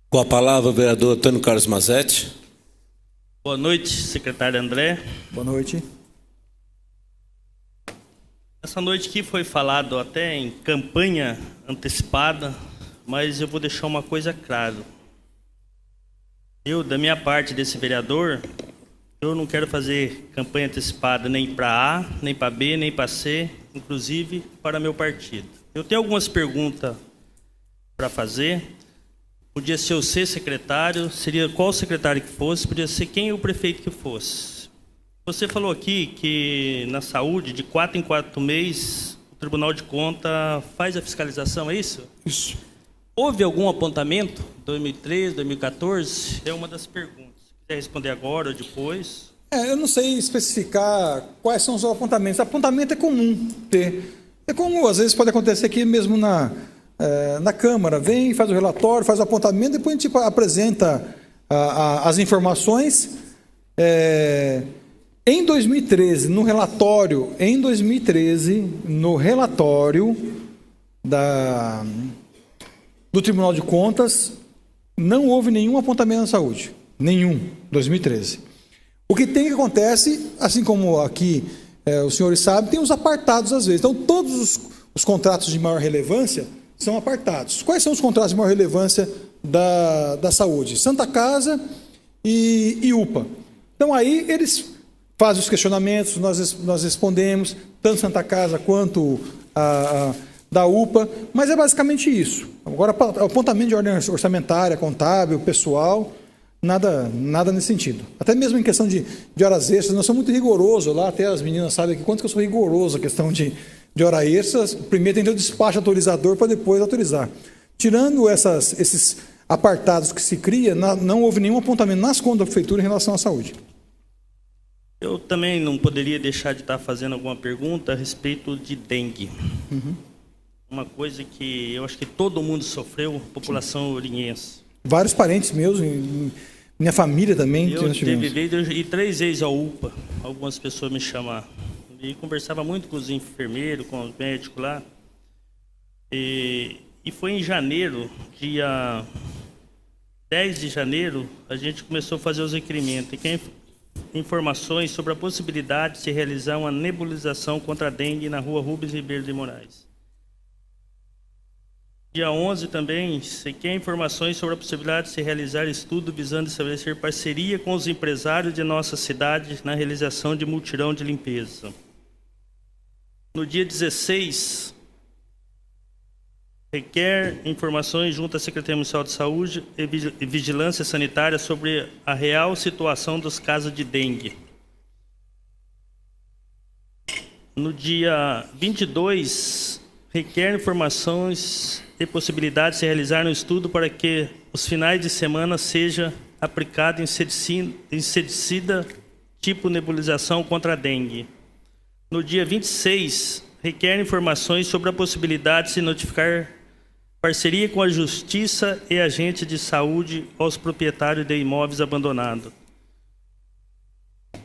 Com a palavra, o vereador Antônio Carlos Mazetti. Boa noite, secretário André. Boa noite. Essa noite aqui foi falado até em campanha antecipada, mas eu vou deixar uma coisa clara. Eu, da minha parte desse vereador, eu não quero fazer campanha antecipada nem para A, nem para B, nem para C, inclusive para meu partido. Eu tenho algumas perguntas para fazer. Podia ser o secretário, seria qual secretário que fosse, podia ser quem o prefeito que fosse. Você falou aqui que na saúde, de 4 em 4 meses, o Tribunal de Contas faz a fiscalização, é isso? Isso. Houve algum apontamento? 2013, 2014? É uma das perguntas. Quer responder agora ou depois? Eu não sei especificar quais são os apontamentos. Apontamento é comum ter. É comum, às vezes pode acontecer aqui mesmo na Câmara. Vem, faz o relatório, faz o apontamento, depois a gente apresenta as informações. Em 2013, no relatório do Tribunal de Contas, não houve nenhum apontamento na saúde. Nenhum, 2013. O que tem que acontece, assim como aqui os senhores sabem, tem os apartados às vezes. Então, todos os contratos de maior relevância são apartados. Quais são os contratos de maior relevância da saúde? Santa Casa e UPA. Então, aí eles fazem os questionamentos, nós respondemos, tanto Santa Casa quanto da UPA, mas é basicamente isso. Agora, apontamento de ordem orçamentária, contábil, pessoal, nada nesse sentido. Até mesmo em questão de horas extras, nós somos muito rigorosos lá, até as meninas sabem aqui quanto que eu sou rigoroso a questão de hora extras. Primeiro tem que ter o despacho autorizador para depois autorizar. Tirando esses apartados que se cria, não houve nenhum apontamento nas contas da prefeitura em relação à saúde. Eu também não poderia deixar de estar fazendo alguma pergunta a respeito de dengue. Uhum. Uma coisa que eu acho que todo mundo sofreu, a população oriense. Vários parentes meus, minha família também. Eu e 3 vezes ao UPA, algumas pessoas me chamaram. E conversava muito com os enfermeiros, com os médicos lá. E foi em janeiro, dia 10 de janeiro, a gente começou a fazer os requerimentos. E quem informações sobre a possibilidade de se realizar uma nebulização contra a dengue na rua Rubens Ribeiro de Moraes. Dia 11 também, se quer informações sobre a possibilidade de se realizar estudo visando estabelecer parceria com os empresários de nossa cidade na realização de mutirão de limpeza. No dia 16, requer informações junto à Secretaria Municipal de Saúde e Vigilância Sanitária sobre a real situação dos casos de dengue. No dia 22, requer informações e possibilidade de se realizar um estudo para que os finais de semana seja aplicado inseticida tipo nebulização contra a dengue. No dia 26, requer informações sobre a possibilidade de se notificar parceria com a Justiça e agente de saúde aos proprietários de imóveis abandonados.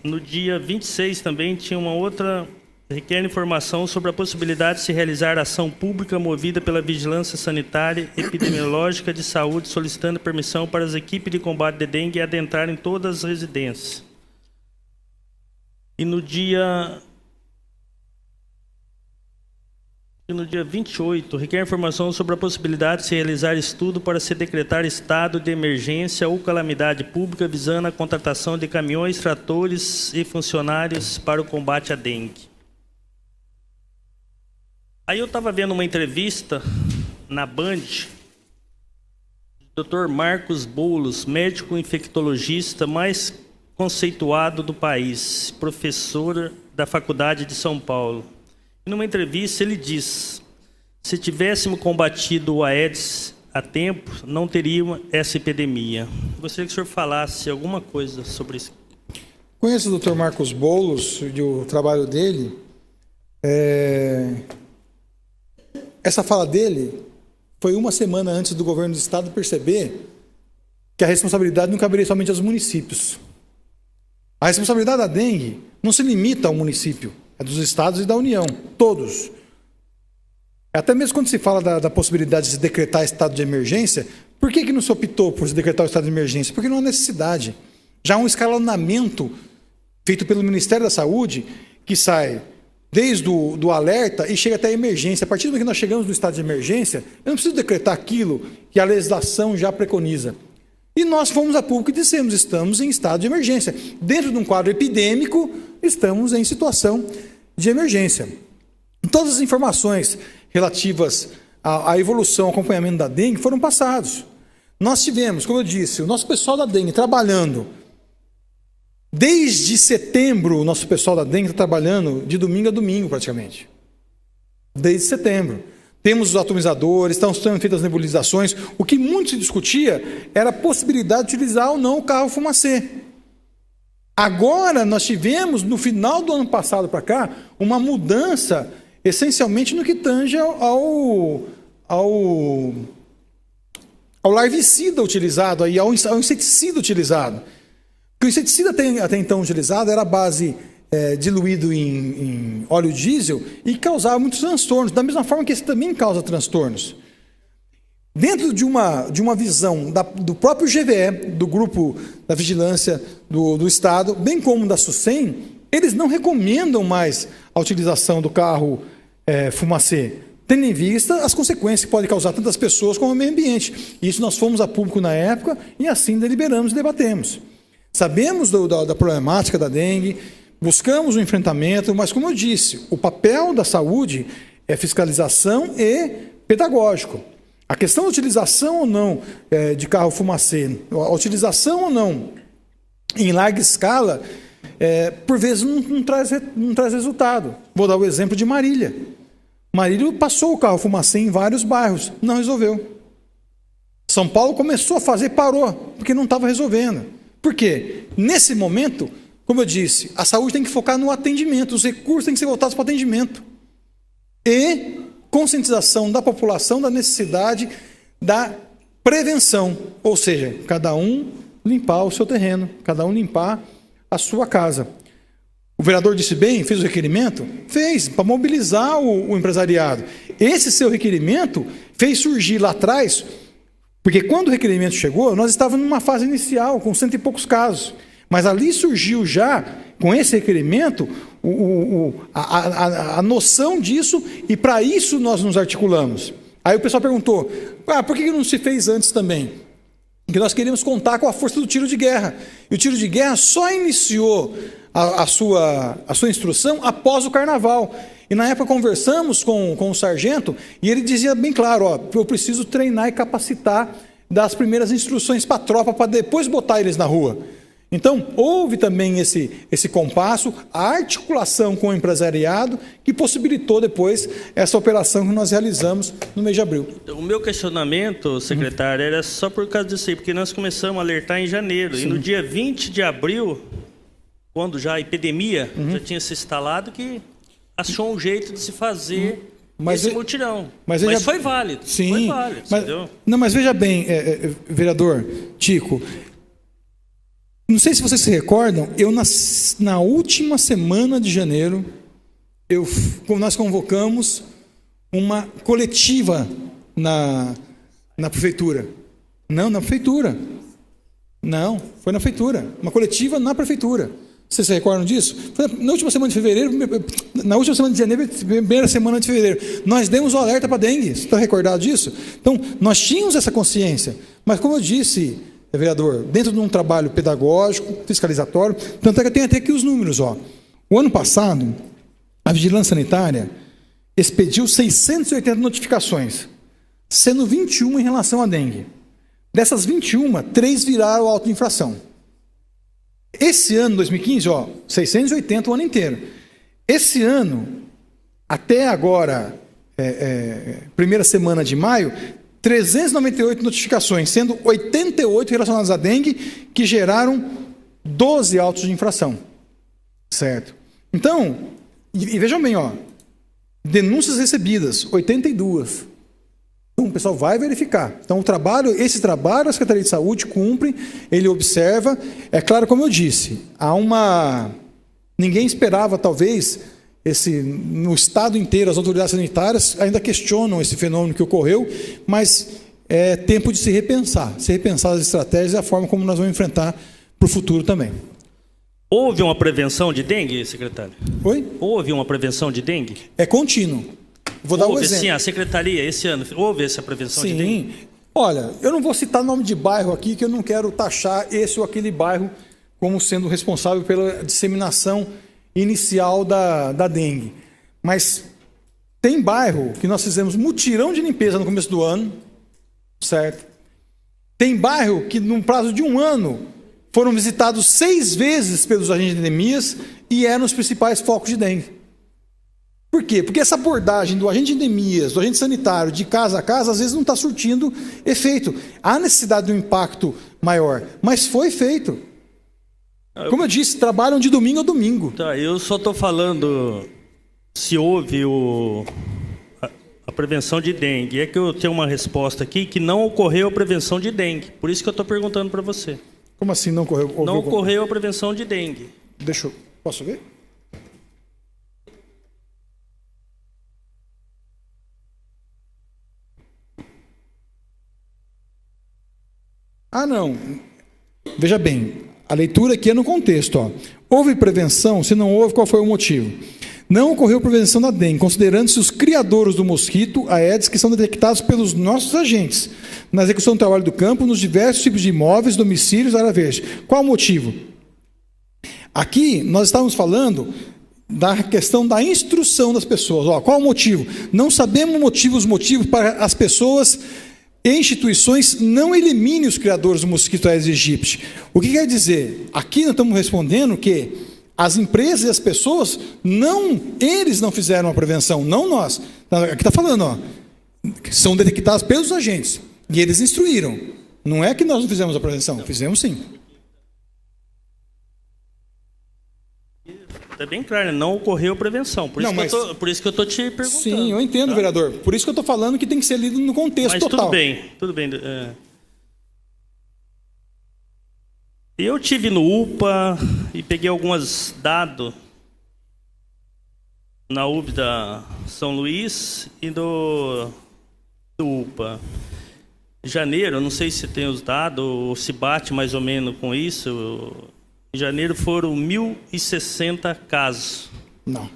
No dia 26 também tinha uma outra, requer informação sobre a possibilidade de se realizar ação pública movida pela Vigilância Sanitária e Epidemiológica de Saúde, solicitando permissão para as equipes de combate de dengue adentrarem todas as residências. E no dia 28, requer informação sobre a possibilidade de se realizar estudo para se decretar estado de emergência ou calamidade pública visando a contratação de caminhões, tratores e funcionários para o combate à dengue. Aí eu estava vendo uma entrevista na Band, do Dr. Marcos Boulos, médico infectologista mais conceituado do país, professor da Faculdade de São Paulo. E numa entrevista ele diz: se tivéssemos combatido o Aedes a tempo, não teríamos essa epidemia. Gostaria que o senhor falasse alguma coisa sobre isso. Conheço o Dr. Marcos Boulos e o trabalho dele. Essa fala dele foi uma semana antes do governo do estado perceber que a responsabilidade não caberia somente aos municípios. A responsabilidade da dengue não se limita ao município, é dos estados e da União, todos. Até mesmo quando se fala da possibilidade de se decretar estado de emergência, Por que não se optou por se decretar o estado de emergência? Porque não há necessidade. Já há um escalonamento feito pelo Ministério da Saúde que sai desde do alerta e chega até a emergência. A partir do momento que nós chegamos no estado de emergência, eu não preciso decretar aquilo que a legislação já preconiza. E nós fomos a público e dissemos, estamos em estado de emergência. Dentro de um quadro epidêmico, estamos em situação de emergência. Todas as informações relativas à evolução, ao acompanhamento da dengue foram passados. Nós tivemos, como eu disse, o nosso pessoal da dengue trabalhando. Desde setembro, o nosso pessoal da dengue está trabalhando de domingo a domingo, praticamente. Desde setembro. Temos os atomizadores, estão sendo feitas as nebulizações. O que muito se discutia era a possibilidade de utilizar ou não o carro fumacê. Agora, nós tivemos, no final do ano passado para cá, uma mudança, essencialmente no que tange ao larvicida utilizado, ao inseticida utilizado. Porque o inseticida até então utilizado era a base diluído em óleo diesel e causava muitos transtornos, da mesma forma que esse também causa transtornos. Dentro de uma visão do próprio GVE, do Grupo da Vigilância do Estado, bem como da SUSEM, eles não recomendam mais a utilização do carro fumacê, tendo em vista as consequências que pode causar tanto às pessoas como ao meio ambiente. Isso nós fomos a público na época e assim deliberamos e debatemos. Sabemos da problemática da dengue, buscamos um enfrentamento, mas como eu disse, o papel da saúde é fiscalização e pedagógico. A questão da utilização ou não de carro fumacê, a utilização ou não em larga escala, por vezes não traz resultado. Vou dar o exemplo de Marília. Marília passou o carro fumacê em vários bairros, não resolveu. São Paulo começou a fazer, parou, porque não estava resolvendo. Por quê? Nesse momento, como eu disse, a saúde tem que focar no atendimento, os recursos têm que ser voltados para o atendimento. E conscientização da população da necessidade da prevenção, ou seja, cada um limpar o seu terreno, cada um limpar a sua casa. O vereador disse bem, fez o requerimento? Fez, para mobilizar o empresariado. Esse seu requerimento fez surgir lá atrás, porque quando o requerimento chegou, nós estávamos numa fase inicial, com 100 e poucos casos. Mas ali surgiu já, com esse requerimento, a noção disso, e para isso nós nos articulamos. Aí o pessoal perguntou, por que não se fez antes também? Porque nós queríamos contar com a força do tiro de guerra. E o tiro de guerra só iniciou a sua instrução após o carnaval. E na época conversamos com o sargento, e ele dizia bem claro, eu preciso treinar e capacitar, dar as primeiras instruções para a tropa, para depois botar eles na rua. Então, houve também esse compasso, a articulação com o empresariado, que possibilitou depois essa operação que nós realizamos no mês de abril. O meu questionamento, secretário, era só por causa disso aí, porque nós começamos a alertar em janeiro. Sim. E no dia 20 de abril, quando já a epidemia já tinha se instalado, que achou um jeito de se fazer esse mutirão. Mas foi válido. Sim, foi válido, entendeu? Não, mas veja bem, vereador Tico, não sei se vocês se recordam, na última semana de janeiro, nós convocamos uma coletiva na prefeitura. Não, na prefeitura. Não, foi na prefeitura. Uma coletiva na prefeitura. Vocês se recordam disso? Foi na última semana de fevereiro, na última semana de janeiro, primeira semana de fevereiro. Nós demos o alerta para a dengue. Você está recordado disso? Então, nós tínhamos essa consciência. Mas, como eu disse, vereador, dentro de um trabalho pedagógico, fiscalizatório, tanto é que tem até aqui os números. O ano passado, a Vigilância Sanitária expediu 680 notificações, sendo 21 em relação à dengue. Dessas 21, 3 viraram auto de infração. Esse ano, 2015, 680 o ano inteiro. Esse ano, até agora, primeira semana de maio, 398 notificações, sendo 88 relacionadas à dengue, que geraram 12 autos de infração. Certo? Então, e vejam bem, denúncias recebidas, 82. Então, o pessoal vai verificar. Então, esse trabalho a Secretaria de Saúde cumpre, ele observa. É claro, como eu disse, ninguém esperava, talvez, no estado inteiro, as autoridades sanitárias ainda questionam esse fenômeno que ocorreu, mas é tempo de se repensar as estratégias e a forma como nós vamos enfrentar para o futuro também. Houve uma prevenção de dengue, secretário? Oi? Houve uma prevenção de dengue? É contínuo. Vou dar um Houve, exemplo. sim, a secretaria, esse ano, houve essa prevenção de dengue? Sim. Olha, eu não vou citar nome de bairro aqui, que eu não quero taxar esse ou aquele bairro como sendo responsável pela disseminação inicial da dengue. Mas tem bairro que nós fizemos mutirão de limpeza no começo do ano, certo? Tem bairro que, num prazo de um ano, foram visitados 6 vezes pelos agentes de endemias e eram os principais focos de dengue. Por quê? Porque essa abordagem do agente de endemias, do agente sanitário, de casa a casa, às vezes não está surtindo efeito. Há necessidade de um impacto maior, mas foi feito. Como eu disse, trabalham de domingo a domingo. Tá, eu só estou falando se houve a prevenção de dengue. É que eu tenho uma resposta aqui que não ocorreu a prevenção de dengue. Por isso que eu estou perguntando para você. Como assim não ocorreu? Não ocorreu a prevenção de dengue. Deixa eu... Posso ver? Ah, não. Veja bem, a leitura aqui é no contexto. Ó. Houve prevenção? Se não houve, qual foi o motivo? Não ocorreu prevenção da dengue, considerando-se os criadores do mosquito, Aedes, que são detectados pelos nossos agentes, na execução do trabalho do campo, nos diversos tipos de imóveis, domicílios, área verde. Qual o motivo? Aqui, nós estávamos falando da questão da instrução das pessoas. Ó, qual o motivo? Não sabemos os motivos para as pessoas e instituições não eliminem os criadores do mosquito Aedes aegypti. O que quer dizer? Aqui nós estamos respondendo que as empresas e as pessoas, eles não fizeram a prevenção, não nós. Aqui está falando, ó, que são detectados pelos agentes. E eles instruíram. Não é que nós não fizemos a prevenção, fizemos sim. É bem claro, né? Não ocorreu prevenção. Por isso que eu estou te perguntando. Sim, eu entendo, tá? Vereador. Por isso que eu estou falando que tem que ser lido no contexto total. Tudo bem. Eu tive no UPA e peguei alguns dados na UB da São Luís e do UPA. Em janeiro, não sei se tem os dados ou se bate mais ou menos com isso. Em janeiro foram 1.060 casos. Não.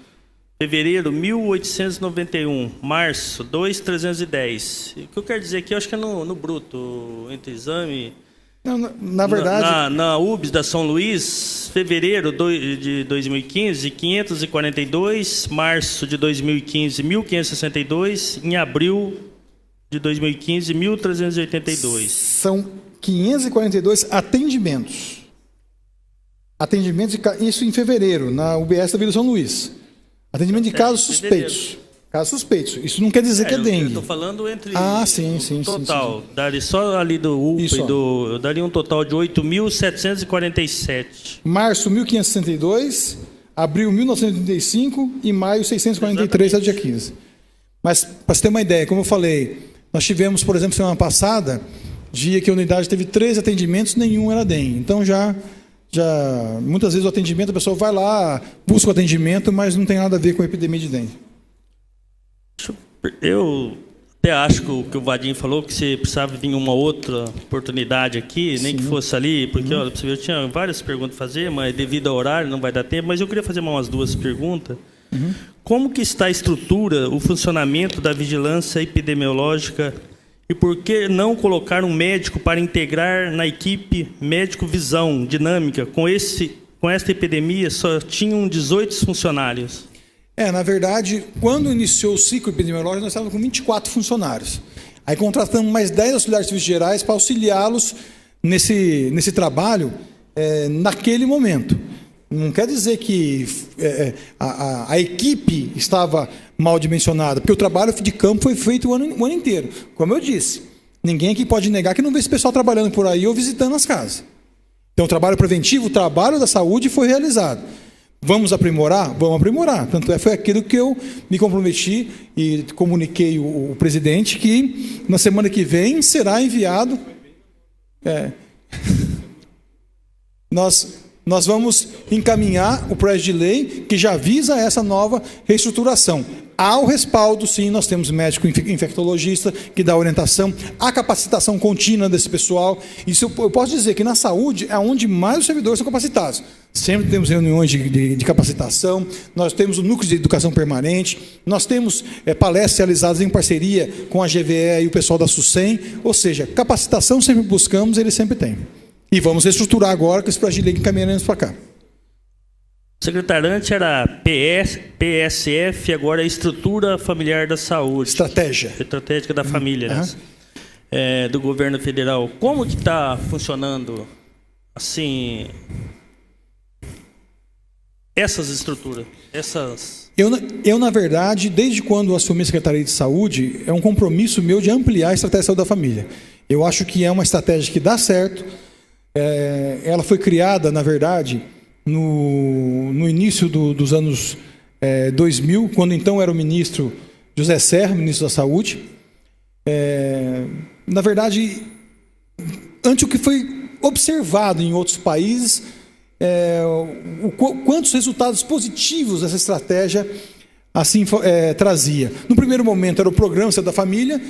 Fevereiro, 1.891. Março, 2.310. O que eu quero dizer aqui, eu acho que é no bruto, entre exame... Não, na verdade... Na UBS da São Luís, fevereiro de 2015, 542. Março de 2015, 1.562. Em abril de 2015, 1.382. São 542 atendimentos. Isso em fevereiro, na UBS da Vila São Luís. Atendimento de casos suspeitos. Casos suspeitos. Isso não quer dizer que é dengue. Eu estou falando entre sim, total. Sim. Daria só ali do UPA isso, eu daria um total de 8.747. Março, 1.562. Abril, 1.935. E maio, 643, até o dia 15. Mas, para você ter uma ideia, como eu falei, nós tivemos, por exemplo, semana passada, dia que a unidade teve 3 atendimentos, nenhum era dengue. Então, muitas vezes o atendimento, a pessoa vai lá, busca o atendimento, mas não tem nada a ver com a epidemia de dengue. Eu até acho que o que o Vadinho falou, que você precisava vir uma outra oportunidade aqui, nem que fosse ali, porque olha, eu tinha várias perguntas a fazer, mas devido ao horário não vai dar tempo, mas eu queria fazer umas 2 perguntas. Como que está a estrutura, o funcionamento da vigilância epidemiológica e por que não colocar um médico para integrar na equipe médico visão dinâmica? Com esta epidemia só tinham 18 funcionários. Na verdade, quando iniciou o ciclo epidemiológico, nós estávamos com 24 funcionários. Aí contratamos mais 10 auxiliares de serviços gerais para auxiliá-los nesse trabalho naquele momento. Não quer dizer que a equipe estava mal dimensionada, porque o trabalho de campo foi feito o ano inteiro. Como eu disse, ninguém aqui pode negar que não vê esse pessoal trabalhando por aí ou visitando as casas. Então, o trabalho preventivo, o trabalho da saúde foi realizado. Vamos aprimorar? Vamos aprimorar. Tanto foi aquilo que eu me comprometi e comuniquei o presidente que na semana que vem será enviado... nós vamos encaminhar o projeto de lei que já visa essa nova reestruturação. Há o respaldo, sim, nós temos médico infectologista que dá orientação, a capacitação contínua desse pessoal. Isso eu posso dizer que na saúde é onde mais os servidores são capacitados. Sempre temos reuniões de capacitação, nós temos o núcleo de educação permanente, nós temos palestras realizadas em parceria com a GVE e o pessoal da SUSEM, ou seja, capacitação sempre buscamos, eles sempre têm. E vamos reestruturar agora com esse projeto de lei que encaminharemos para cá. Secretário, antes era PSF, agora é Estrutura Familiar da Saúde. Estratégia. Estratégica da Família, né? Do governo federal. Como que está funcionando, assim, essas estruturas? Eu, na verdade, desde quando assumi a Secretaria de Saúde, é um compromisso meu de ampliar a estratégia de saúde da família. Eu acho que é uma estratégia que dá certo. Ela foi criada, na verdade, no início dos anos 2000, quando então era o ministro José Serra, ministro da Saúde. Na verdade, ante o que foi observado em outros países, quantos resultados positivos essa estratégia assim trazia. No primeiro momento era o Programa Saúde da Família,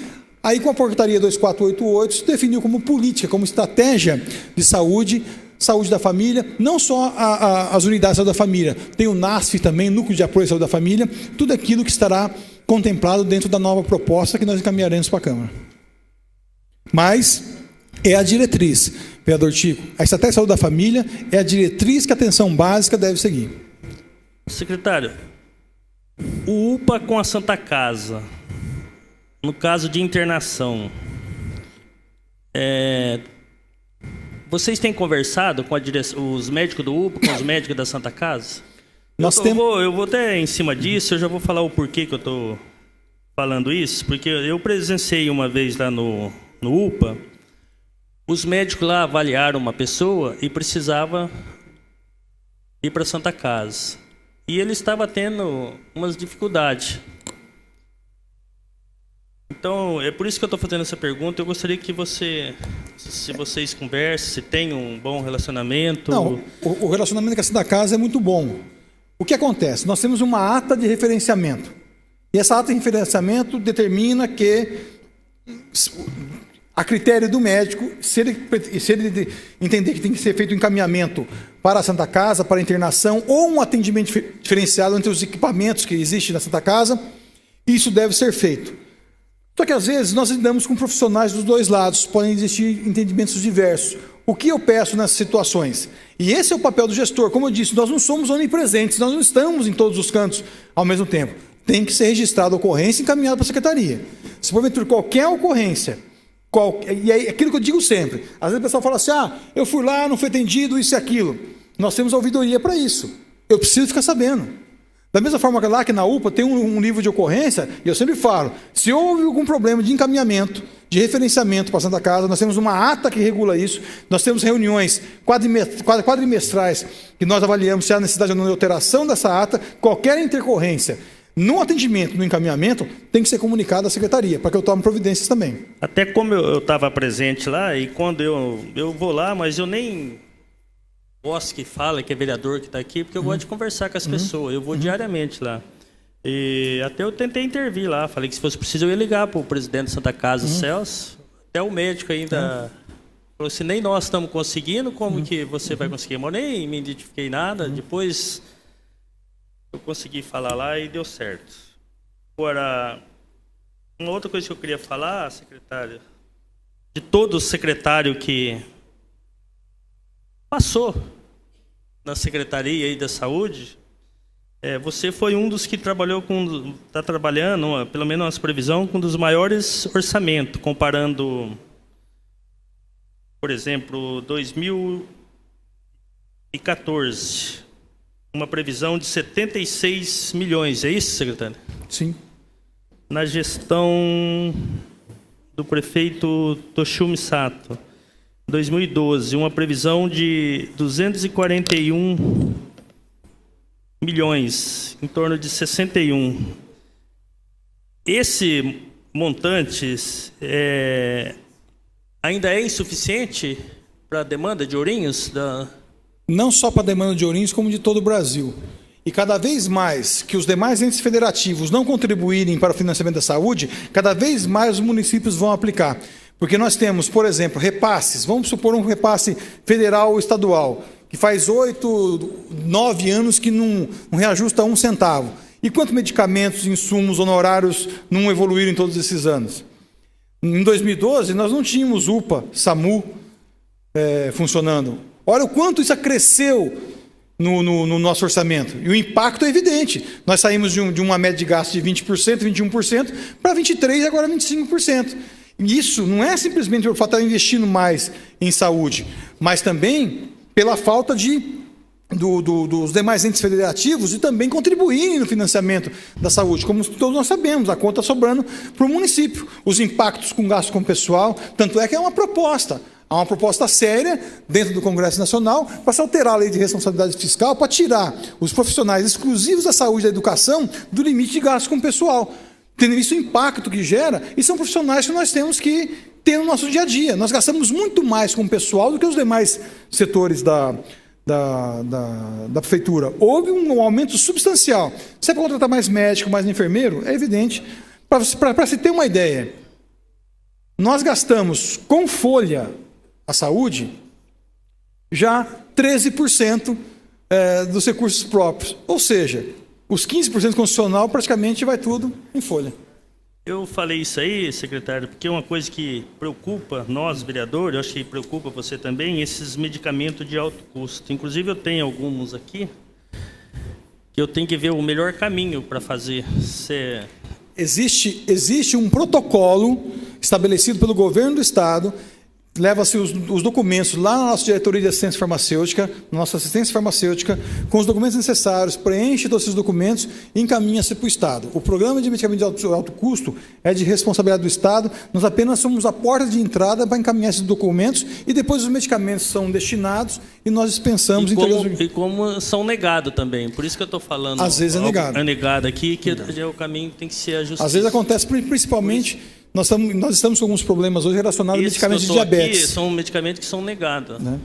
aí com a portaria 2488 se definiu como política, como estratégia de saúde da família, não só as unidades de saúde da família, tem o NASF também, Núcleo de Apoio à Saúde da Família, tudo aquilo que estará contemplado dentro da nova proposta que nós encaminharemos para a Câmara. Mas é a diretriz, vereador Tico, a estratégia de saúde da família é a diretriz que a atenção básica deve seguir. Secretário, o UPA com a Santa Casa, no caso de internação, vocês têm conversado com os médicos do UPA, com os médicos da Santa Casa? Eu vou até em cima disso, eu já vou falar o porquê que eu estou falando isso, porque eu presenciei uma vez lá no UPA, os médicos lá avaliaram uma pessoa e precisava ir para a Santa Casa. E ele estava tendo umas dificuldades. Então, é por isso que eu estou fazendo essa pergunta. Eu gostaria que se vocês conversem, se tem um bom relacionamento. Não, o relacionamento com a Santa Casa é muito bom. O que acontece? Nós temos uma ata de referenciamento. E essa ata de referenciamento determina que, a critério do médico, se ele entender que tem que ser feito um encaminhamento para a Santa Casa, para a internação, ou um atendimento diferenciado entre os equipamentos que existem na Santa Casa, isso deve ser feito. Só que, às vezes, nós lidamos com profissionais dos dois lados, podem existir entendimentos diversos. O que eu peço nessas situações? E esse é o papel do gestor. Como eu disse, nós não somos onipresentes, nós não estamos em todos os cantos ao mesmo tempo. Tem que ser registrada a ocorrência e encaminhada para a secretaria. Se porventura qualquer ocorrência, e é aquilo que eu digo sempre, às vezes o pessoal fala assim, eu fui lá, não fui atendido, isso e aquilo. Nós temos a ouvidoria para isso. Eu preciso ficar sabendo. Da mesma forma que lá que na UPA tem um livro de ocorrência, e eu sempre falo, se houve algum problema de encaminhamento, de referenciamento para a Santa Casa, nós temos uma ata que regula isso, nós temos reuniões quadrimestrais que nós avaliamos se há necessidade ou não de alteração dessa ata, qualquer intercorrência no atendimento, no encaminhamento, tem que ser comunicado à secretaria, para que eu tome providências também. Até como eu estava presente lá, e quando eu vou lá, mas eu nem gosto que fala, que é vereador que está aqui, porque eu gosto de conversar com as pessoas, eu vou diariamente lá. E até eu tentei intervir lá, falei que se fosse preciso eu ia ligar para o presidente da Santa Casa, Celso, até o médico ainda falou assim, nem nós estamos conseguindo, como que você vai conseguir? Mas eu nem me identifiquei nada, depois eu consegui falar lá e deu certo. Agora, uma outra coisa que eu queria falar, secretário, de todo secretário que passou na Secretaria aí da Saúde, você foi um dos que está trabalhando, pelo menos nas previsões, com um dos maiores orçamentos, comparando, por exemplo, 2014, uma previsão de 76 milhões, é isso, secretário? Sim. Na gestão do prefeito Toshio Sato, 2012, uma previsão de 241 milhões, em torno de 61. Esse montante ainda é insuficiente para a demanda de Ourinhos? não só para a demanda de Ourinhos, como de todo o Brasil. E cada vez mais que os demais entes federativos não contribuírem para o financiamento da saúde, cada vez mais os municípios vão aplicar. Porque nós temos, por exemplo, repasses, vamos supor um repasse federal ou estadual, que faz 8, 9 anos que não reajusta 1 centavo. E quantos medicamentos, insumos, honorários não evoluíram em todos esses anos? Em 2012, nós não tínhamos UPA, SAMU funcionando. Olha o quanto isso cresceu no nosso orçamento. E o impacto é evidente. Nós saímos de uma média de gasto de 20%, 21%, para 23% e agora 25%. E isso não é simplesmente pelo fato de estar investindo mais em saúde, mas também pela falta dos demais entes federativos e também contribuírem no financiamento da saúde. Como todos nós sabemos, a conta sobrando para o município. Os impactos com gasto com o pessoal, tanto é que é uma proposta. Há uma proposta séria dentro do Congresso Nacional para se alterar a lei de responsabilidade fiscal para tirar os profissionais exclusivos da saúde e da educação do limite de gasto com o pessoal. Tendo visto o impacto que gera, e são profissionais que nós temos que ter no nosso dia a dia. Nós gastamos muito mais com o pessoal do que os demais setores da prefeitura. Houve um aumento substancial. Se é para contratar mais médico, mais enfermeiro, é evidente. Para se ter uma ideia, nós gastamos com folha a saúde já 13% dos recursos próprios. Ou seja, os 15% constitucional praticamente vai tudo em folha. Eu falei isso aí, secretário, porque é uma coisa que preocupa nós, vereadores, eu acho que preocupa você também, esses medicamentos de alto custo. Inclusive, eu tenho alguns aqui, que eu tenho que ver o melhor caminho para fazer. Existe um protocolo estabelecido pelo governo do Estado, leva-se os documentos lá na nossa diretoria de assistência farmacêutica, na nossa assistência farmacêutica, com os documentos necessários, preenche todos esses documentos e encaminha-se para o Estado. O programa de medicamento de alto custo é de responsabilidade do Estado, nós apenas somos a porta de entrada para encaminhar esses documentos e depois os medicamentos são destinados e nós dispensamos. E como são negados também, por isso que eu estou falando. Às vezes é negado. É negado aqui, que é o caminho que tem que ser ajustado. Às vezes acontece principalmente... Nós estamos com alguns problemas hoje relacionados a medicamentos de diabetes. Aqui são medicamentos que são negados. Né?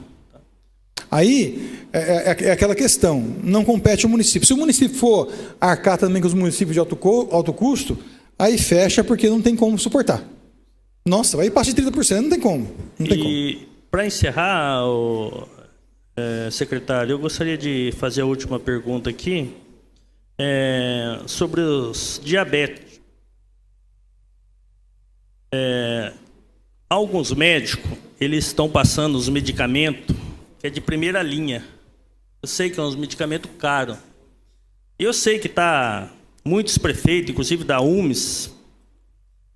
Aí, é aquela questão, não compete ao município. Se o município for arcar também com os municípios de alto custo, aí fecha porque não tem como suportar. Nossa, vai passar de 30%, não tem como. E para encerrar, secretário, eu gostaria de fazer a última pergunta aqui sobre os diabetes. Alguns médicos, eles estão passando os medicamentos que é de primeira linha. Eu sei que é uns medicamentos caros. Eu sei que está muitos prefeitos, inclusive da UMS,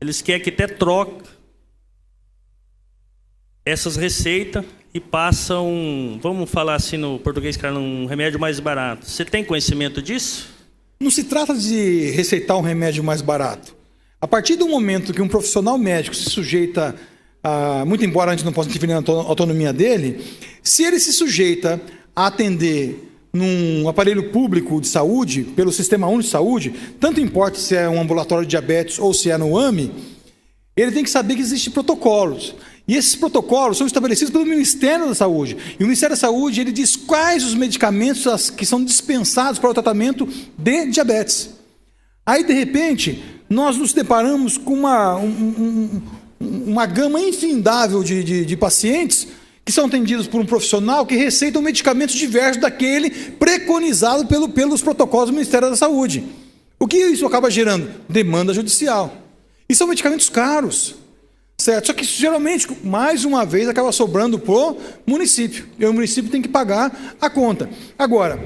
eles querem que até troque essas receitas e passam, vamos falar assim no português, cara, um remédio mais barato. Você tem conhecimento disso? Não se trata de receitar um remédio mais barato. A partir do momento que um profissional médico se sujeita muito embora a gente não possa interferir na autonomia dele, se ele se sujeita a atender num aparelho público de saúde, pelo Sistema Único de Saúde, tanto importa se é um ambulatório de diabetes ou se é no AME, ele tem que saber que existem protocolos. E esses protocolos são estabelecidos pelo Ministério da Saúde. E o Ministério da Saúde, ele diz quais os medicamentos que são dispensados para o tratamento de diabetes. Aí, de repente, nós nos deparamos com uma gama infindável de pacientes que são atendidos por um profissional que receitam medicamentos diversos daquele preconizado pelos protocolos do Ministério da Saúde. O que isso acaba gerando? Demanda judicial. E são medicamentos caros, certo? Só que isso, geralmente, mais uma vez, acaba sobrando para o município. E o município tem que pagar a conta. Agora,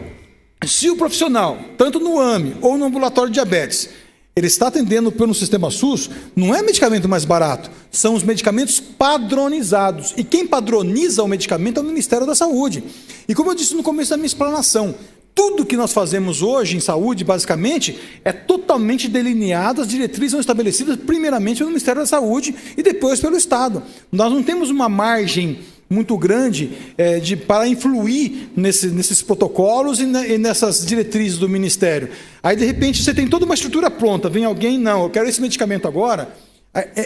se o profissional, tanto no AME ou no ambulatório de diabetes, ele está atendendo pelo sistema SUS, não é medicamento mais barato, são os medicamentos padronizados. E quem padroniza o medicamento é o Ministério da Saúde. E como eu disse no começo da minha explanação, tudo que nós fazemos hoje em saúde, basicamente, é totalmente delineado, as diretrizes são estabelecidas primeiramente pelo Ministério da Saúde e depois pelo Estado. Nós não temos uma margem muito grande para influir nesses protocolos e nessas diretrizes do Ministério. Aí, de repente, você tem toda uma estrutura pronta, vem alguém, não, eu quero esse medicamento agora,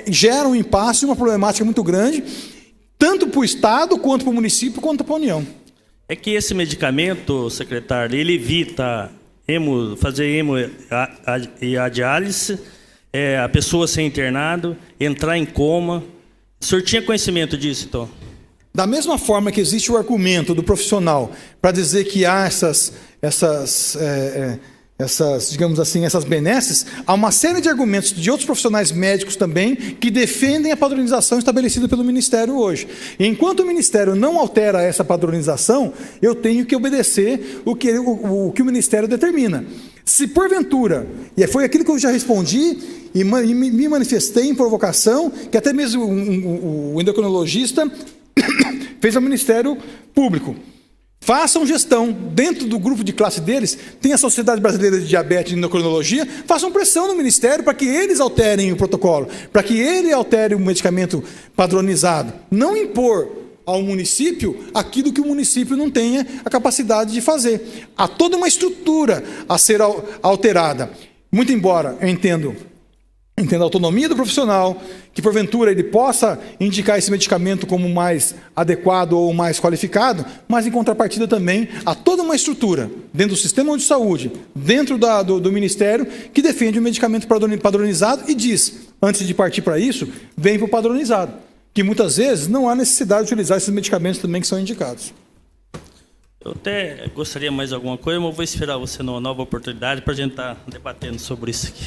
gera um impasse, uma problemática muito grande, tanto para o Estado, quanto para o município, quanto para a União. É que esse medicamento, secretário, ele evita fazer e a diálise, a pessoa ser internado, entrar em coma. O senhor tinha conhecimento disso, então? Da mesma forma que existe o argumento do profissional para dizer que há digamos assim, essas benesses, há uma série de argumentos de outros profissionais médicos também que defendem a padronização estabelecida pelo Ministério hoje. E enquanto o Ministério não altera essa padronização, eu tenho que obedecer o que o Ministério determina. Se porventura, e foi aquilo que eu já respondi e me manifestei em provocação, que até mesmo o endocrinologista fez ao Ministério Público. Façam gestão, dentro do grupo de classe deles, tem a Sociedade Brasileira de Diabetes e Endocrinologia, façam pressão no Ministério para que eles alterem o protocolo, para que ele altere o medicamento padronizado. Não impor ao município aquilo que o município não tenha a capacidade de fazer. Há toda uma estrutura a ser alterada. Muito embora eu entenda a autonomia do profissional, que porventura ele possa indicar esse medicamento como mais adequado ou mais qualificado, mas em contrapartida também há toda uma estrutura dentro do sistema de saúde, dentro do Ministério, que defende o medicamento padronizado e diz, antes de partir para isso, vem para o padronizado, que muitas vezes não há necessidade de utilizar esses medicamentos também que são indicados. Eu até gostaria mais alguma coisa, mas eu vou esperar você numa nova oportunidade para a gente estar debatendo sobre isso aqui.